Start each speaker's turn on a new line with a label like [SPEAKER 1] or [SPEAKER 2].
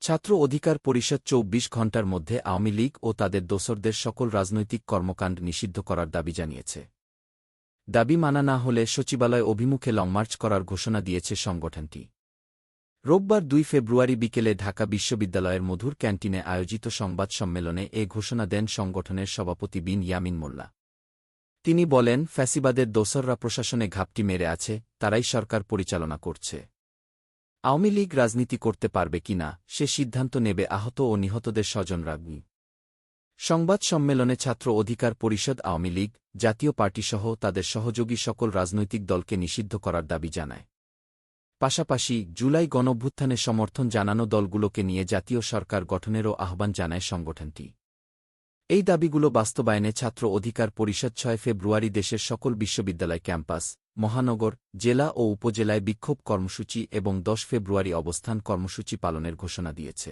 [SPEAKER 1] ছাত্র অধিকার পরিষদ ২৪ ঘণ্টার মধ্যে আওয়ামী লীগ ও তাদের দোসরদের সকল রাজনৈতিক কর্মকাণ্ড নিষিদ্ধ করার দাবি জানিয়েছে। দাবি মানা না হলে সচিবালয় অভিমুখে লংমার্চ করার ঘোষণা দিয়েছে সংগঠনটি। রোববার ২ ফেব্রুয়ারি বিকেলে ঢাকা বিশ্ববিদ্যালয়ের মধুর ক্যান্টিনে আয়োজিত সংবাদ সম্মেলনে এ ঘোষণা দেন সংগঠনের সভাপতি বিন ইয়ামিন মোল্লা। তিনি বলেন, ফ্যাসিবাদের দোসররা প্রশাসনে ঘাপটি মেরে আছে, তারাই সরকার পরিচালনা করছে। আওয়ামী লীগ রাজনীতি করতে পারবে কিনা সে সিদ্ধান্ত নেবে আহত ও নিহতদের স্বজনরা। সংবাদ সম্মেলনে ছাত্র অধিকার পরিষদ আওয়ামী লীগ, জাতীয় পার্টিসহ তাদের সহযোগী সকল রাজনৈতিক দলকে নিষিদ্ধ করার দাবি জানায়। পাশাপাশি জুলাই গণঅভ্যুত্থানে সমর্থন জানানো দলগুলোকে নিয়ে জাতীয় সরকার গঠনেরও আহ্বান জানায় সংগঠনটি। এই দাবিগুলো বাস্তবায়নে ছাত্র অধিকার পরিষদ ৬ ফেব্রুয়ারি দেশের সকল বিশ্ববিদ্যালয় ক্যাম্পাস, মহানগর, জেলা ও উপজেলায় বিক্ষোভ কর্মসূচি এবং ১০ ফেব্রুয়ারি অবস্থান কর্মসূচি পালনের ঘোষণা দিয়েছে।